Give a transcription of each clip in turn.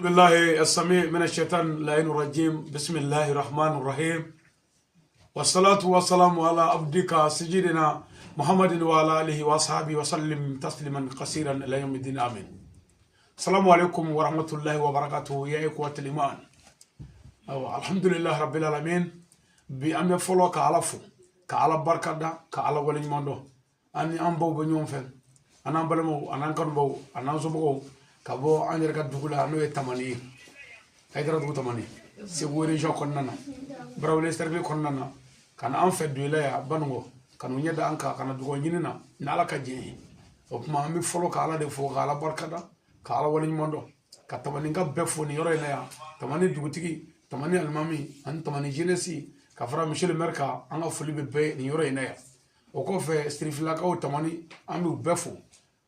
بالله السميع من الشيطان اللعين الرجيم بسم الله الرحمن الرحيم والصلاة والسلام على عبدك سيدنا محمد وعلى آله وأصحابه وسلم تسليما كثيرا إلى يوم الدين آمين. السلام عليكم ورحمة الله وبركاته يا إخوة الإيمان. الحمد لله رب العالمين بأمر فلو كعلى بركة كعلى ولي مندو أني أمبو بنيوم فين أنا بلمو أنا كنبو أنا زبو kabo anjere ka dugula no e tamani ay dara dugu tamani se wo region konnana brawle serbe konnana kana an fe duela ya bango kanu nyeda anka kana dugo nyinina na ala ka je o kuma mi folo ka ala de fo ka ala barkada ka ala wali mondo ka tamani ga be fo ni yoro ila ya tamani dugutigi tamani almami an tamani jenesi ka fara michel merka an ga foli be ni yoro ina ya o ko fe strifla ka o tamani an bi be fo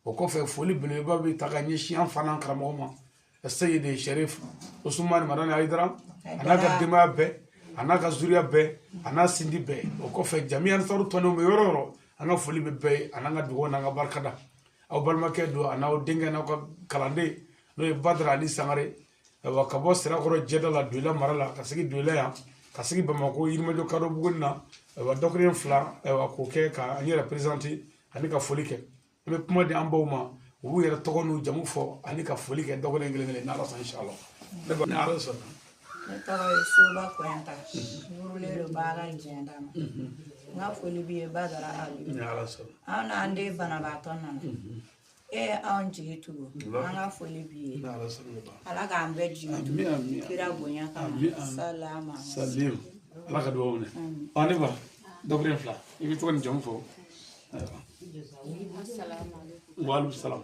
o ko fe foli beleba bi taga nyishi an fanan karamoma السيد الشريف عثمان مدني ايدرا انا قدما به انا غزوريا به انا سندي به وكوف جميع صاروا تنو ميورو انا فولي به انا غدو انا بركدا او بالمكدو انا دينغ انا كلاندي لو بدر علي سانغري وكبو سرا كرو جدلا دولا مرلا كسغي دولا كسغي بمكو يرمجو كارو بغنا ودوكرين فلا وكوكي كا اني ريبريزانتي اني كفوليكه مي بما دي امبوما wo yere togonu jamu fo ani ka foli ke dogo ngele na Allah inshallah de ba na Allah so ne tawo suba kwenta murule do baga jenda nga foli bi badara ali na Allah so ana ande bana batonna e anji tu nga foli bi na Allah so ala ga ambe ji amin kira bonya kama salama salim ala ka do ne ani ba dogo fla ibi to jamu fo Assalamu alaikum. Wa alaikum salam.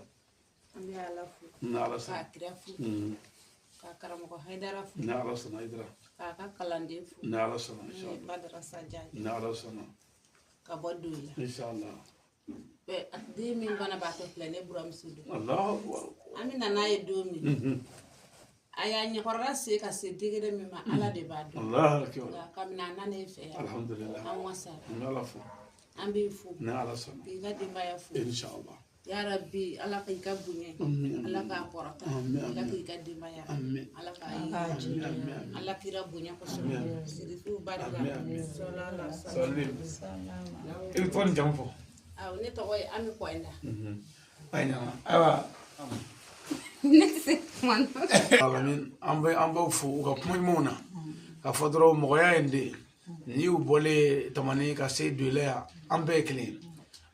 Ambi alafu. Na ala sa. Kakirafu. Ka karamoko haidara fu. Na ala sa na idra. Ka kalande fu. Na ala sa inshallah. Madrasa jaji. Na ala sa Ka boduila. inshallah. Be at 2000 bana ba to plane buram sudu. Allahu akbar. Amina na ye 2000. Aya nyi horra se ka se digere mi ma ala de ba do. Allahu akbar. Ka mina nane fe. Alhamdulillah. An wasa. Na ala fu. Ambi fu. Na ala sa. Bi ga de ba ya fu. Inshallah. Ya Rabbi ala ka ka bunye. Ala ka porata. Ala ka de ba ya. Ala ka ala kira bunya ko so sirifu barika sallallahu Salim. Il ton jamu fo. aw ne to way ami ko enda Ayna awa. next man Alamin ambe fu ka kuma mona. Ka fodro moya ende. Ni u bole tamani ka se dole ambe clean.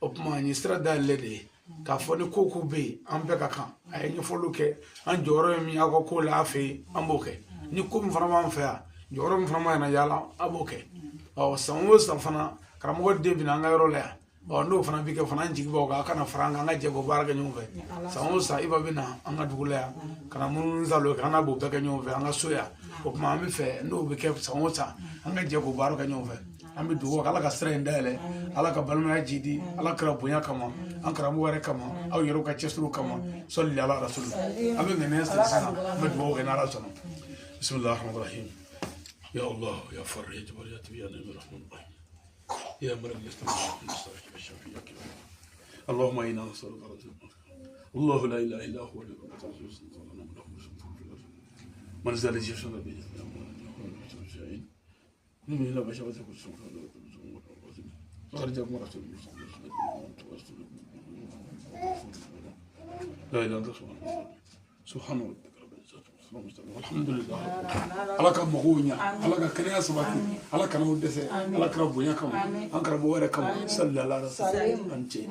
Opma ni strada lede. Ka foni koku be ambe ka kan. Ay ni fo luke an joro mi akoko la fe amboke. Ni kum vraiment fa joro mi vraiment na yala aboke. O sanwo sanfana karamo de bina ngayro la. O no fana bike fana njigi bo ka kana franga nga jego barga nyumve. Sanwo sa iba bina anga dugula kana mun zalo kana bo beka nyumve anga soya. O kuma mi fe no bike sanwo sa anga jego barga nyumve. Ambi duwo ala ka sere ndele ala ka balma jidi ala kra bunya kama an kra mu ware kama aw yero ka chesru kama salli ala rasul abi ngene sana medbo gena rasul bismillahir rahmanir rahim ya allah ya farij wa ya tibyan min rahman rahim ya malik al-istama'in bishafiyak اللهم انا نسالك الله لا اله الا هو من زال يشهد به لا بشرة كل خرج مرة لا إله إلا أنت سبحان ربك رب العزة والحمد لله على كم مغونيا على كنيا سباكي على كم ودسة على كم بويا كم أنكر بويا كم صلى الله عليه وسلم أنتي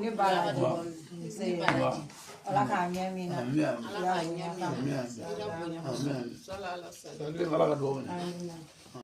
ala ka nyamina آمين ala ka nyami آمين kira bunya ko آمين sallallahu alaihi wasallam على كم